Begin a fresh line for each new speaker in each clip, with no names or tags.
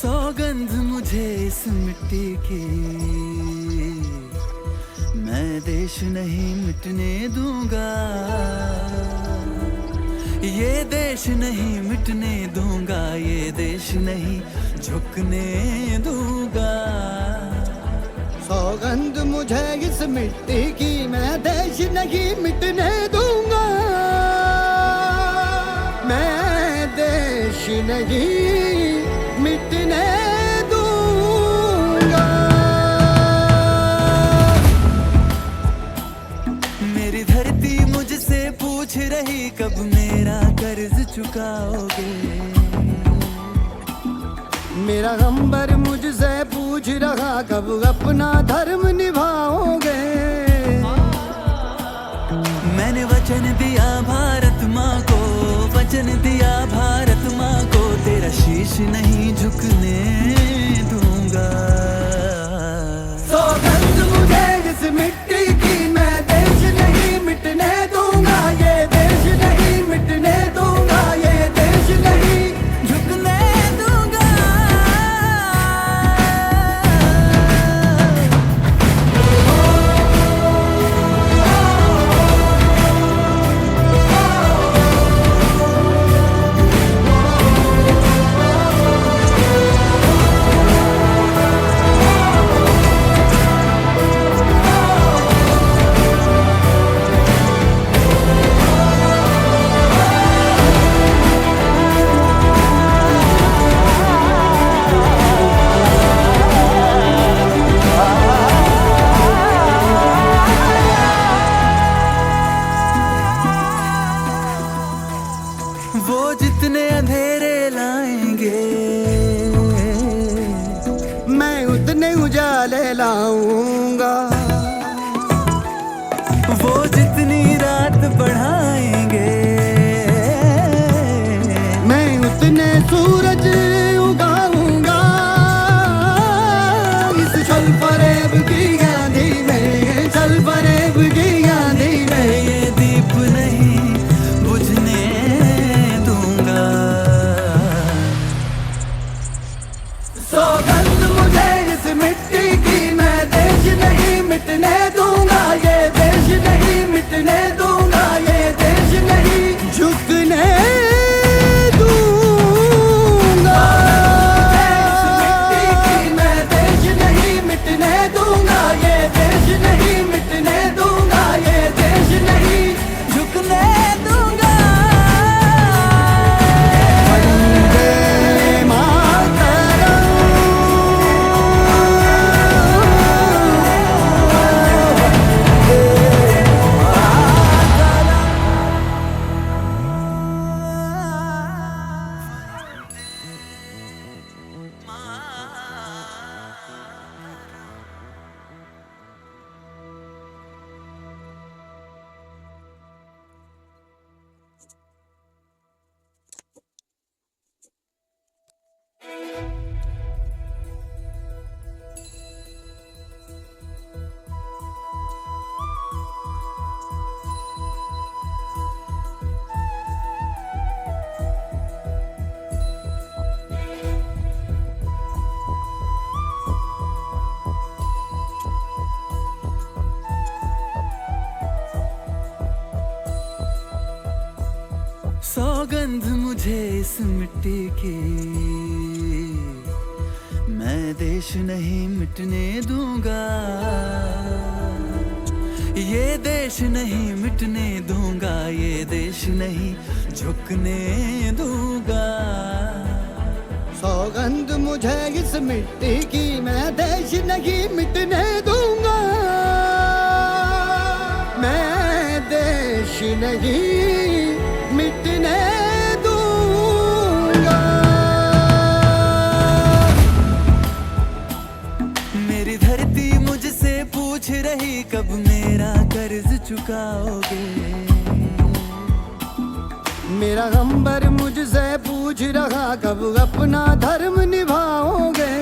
सौगंध मुझे इस मिट्टी की, मैं देश नहीं मिटने दूंगा, ये देश नहीं मिटने दूंगा, ये देश नहीं झुकने दूंगा।
सौगंध मुझे इस मिट्टी की, मैं देश नहीं मिटने दूंगा, मैं देश नहीं मिटने दूंगा।
मेरी धरती मुझसे पूछ रही कब मेरा कर्ज चुकाओगे,
मेरा अंबर मुझसे पूछ रहा कब अपना धर्म निभाओगे।
मैंने वचन दिया भारत माँ को, वचन दिया भारत माँ को, तेरा शीश नहीं झुकने दूंगा।
सौगंध मुझे इस मिट्टी की, मैं देश नहीं मिटने दूंगा, ये देश नहीं मिटने दूंगा, ये देश नहीं
झुकने दूंगा। वो जितने अंधेरे लाएंगे,
मैं उतने उजाले लाऊंगा,
वो जितनी रात बढ़ाएंगे,
मैं उतने सूरज उगाऊंगा। इस छल फरेब की आंधी में, छल फरेब की आंधी में,
ये दीप नहीं बुझने दूंगा।
सौगंध मुझे इस मिट्टी की, मैं देश नहीं मिटने दूंगा, ये देश नहीं मिटने दूंगा, ये देश नहीं झुकने दूंगा। इस मिट्टी की, मैं देश नहीं मिटने दूंगा, ये देश नहीं मिटने दूंगा, ये देश नहीं
झुकने दूंगा।
वंदे मातरम।
सौगंध मुझे इस मिट्टी की, मैं देश नहीं मिटने दूंगा, ये देश नहीं मिटने दूंगा, ये देश नहीं झुकने दूंगा।
सौगंध मुझे इस मिट्टी की, मैं देश नहीं मिटने दूंगा, मैं देश नहीं मिटने दूंगा।
मेरी धरती मुझसे पूछ रही कब मेरा कर्ज चुकाओगे।
मेरा गंबर मुझसे पूछ रहा कब अपना धर्म निभाओगे।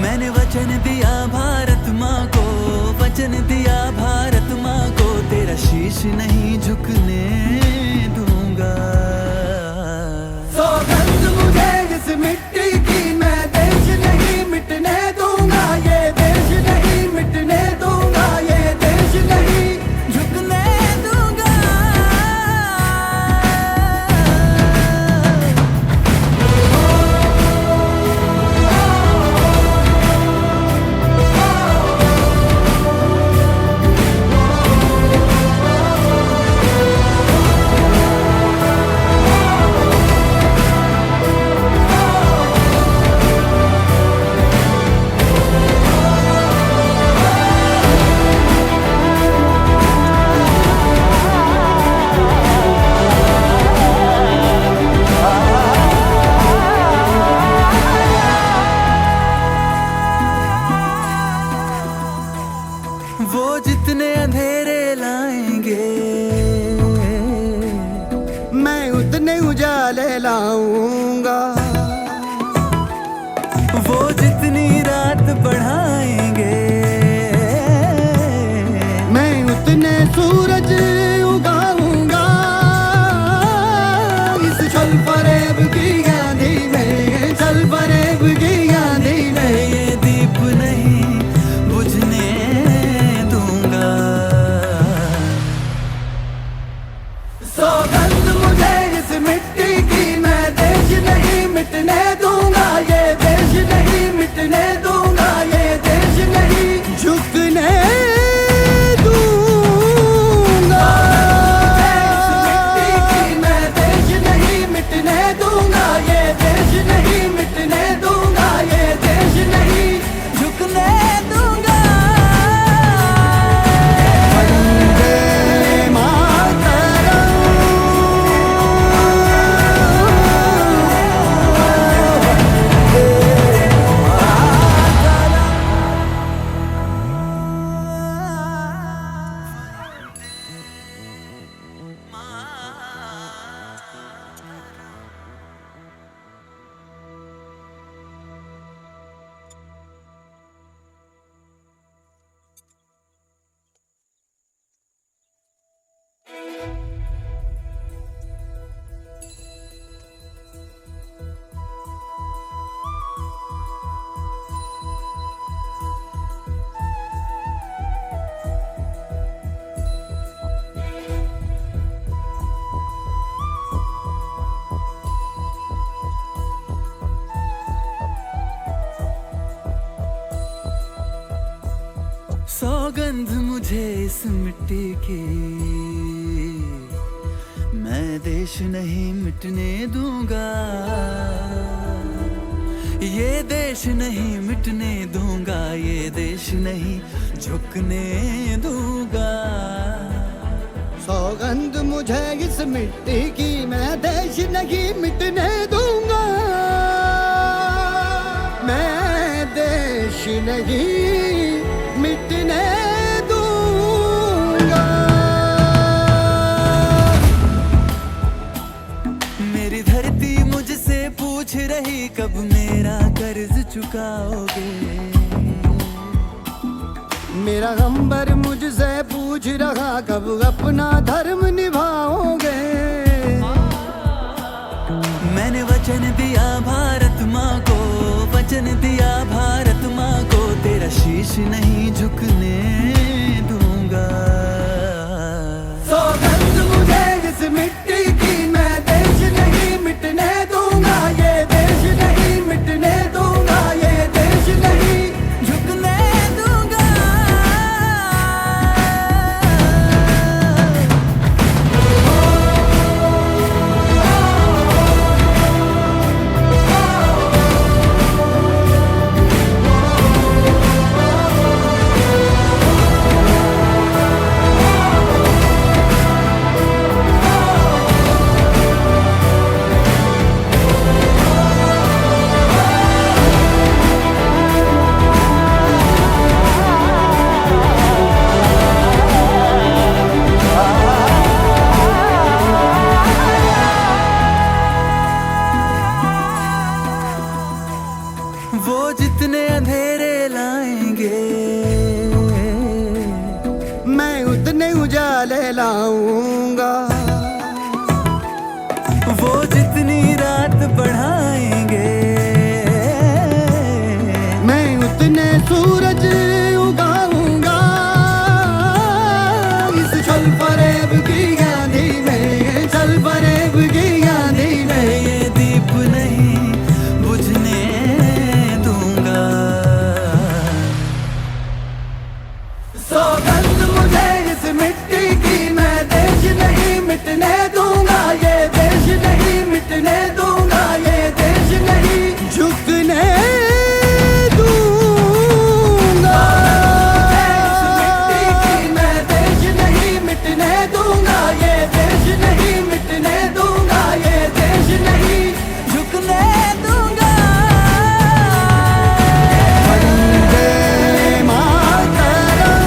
मैंने वचन दिया भारत माँ को, वचन दिया भारत माँ को, तेरा शीश नहीं झुकने दूंगा।
सौगंध मुझे इस मिट्टी की, मैं देश नहीं मिटने दूंगा, ये देश नहीं मिटने दूंगा, ये देश नहीं
झुकने दूंगा। वो जितने अंधेरे लाएंगे,
मैं उतने उजाले लाऊंगा।
वो जितनी रात बढ़ाएंगे,
मैं उतने सूरज उगाऊंगा। इस छल फरेब की आंधी में, छल फरेब की आंधी में,
ये दीप नहीं बुझने दूंगा।
सौगंध मुझे इस मिट्टी की, मैं देश नहीं मिटने दूंगा, ये देश नहीं मिटने दूंगा, ये देश नहीं झुकने दूंगा। इस मिट्टी की, मैं देश नहीं मिटने दूंगा, ये देश नहीं मिटने दूंगा, ये देश नहीं
झुकने दूंगा।
वंदे मातरम।
सौगंध मुझे इस मिट्टी की, मैं देश नहीं मिटने दूंगा, ये देश नहीं मिटने दूंगा, ये देश नहीं झुकने दूंगा।
सौगंध मुझे इस मिट्टी की, मैं देश नहीं मिटने दूंगा, मैं देश नहीं मिटने दूंगा।
मेरी धरती मुझसे पूछ रही कब मेरा कर्ज चुकाओगे।
मेरा गंबर मुझसे पूछ रहा कब अपना धर्म निभाओगे।
मैंने वचन दिया भारत माँ को, वचन दिया भारत माँ को, तेरा शीश नहीं झुकने दूंगा।
सौगंध मुझे इस मिट्टी की, मैं देश नहीं मिटने दूंगा, ये देश नहीं मिटने दूंगा, ये देश नहीं
झुकने दूंगा। वो जितने अंधेरे लाएंगे
मैं उतने उजाले लाऊंगा।
वो जितनी रात बढ़ाएंगे
मैं उतने सूरज उगाऊंगा। इस छल फरेब की आंधी में, छल फरेब की आंधी में
ये दीप नहीं बुझने दूंगा।
सौगंध मुझे इस मिट्टी की, मैं देश नहीं मिटने दूंगा। ये देश नहीं मिटने दूंगा। ये देश नहीं झुकने दूंगा। इस मिट्टी की मैं देश नहीं मिटने दूंगा। ये देश नहीं मिटने दूंगा। ये देश नहीं
झुकने दूंगा।
वंदे मातरम।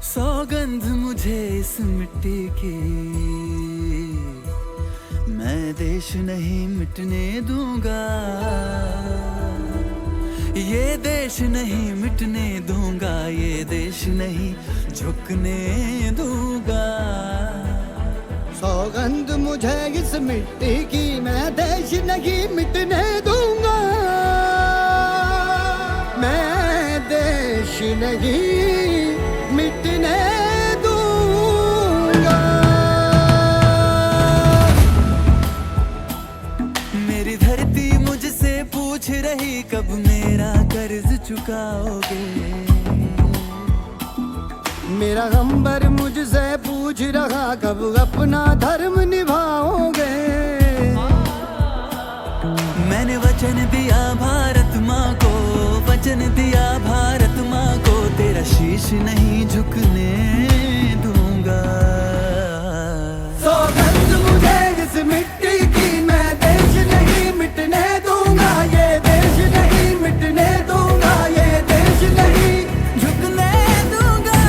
सौगंध मुझे इस मिट्टी की, मैं देश नहीं मिटने दूंगा। ये देश नहीं मिटने दूंगा। ये देश नहीं झुकने दूंगा।
सौगंध मुझे इस मिट्टी की, मैं देश नहीं मिटने दूंगा। मैं देश नहीं मिटने दूंगा।
मेरी धरती मुझसे पूछ रही कब मेरा कर्ज चुकाओगे।
मेरा अंबर मुझसे पूछ रहा कब अपना धर्म निभाओगे।
मैंने वचन दिया भारत माँ को, वचन दिया भारत माँ को, तेरा शीश नहीं झुकने दूंगा।
सौगंध मुझे इस मिट्टी की, मैं देश नहीं मिटने दूंगा। ये देश नहीं मिटने दूंगा। ये देश नहीं
झुकने दूंगा।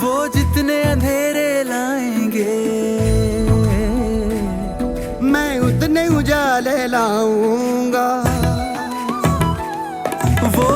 वो जितने अंधेरे लाएंगे
मैं उतने उजाले लाऊंगा।
वो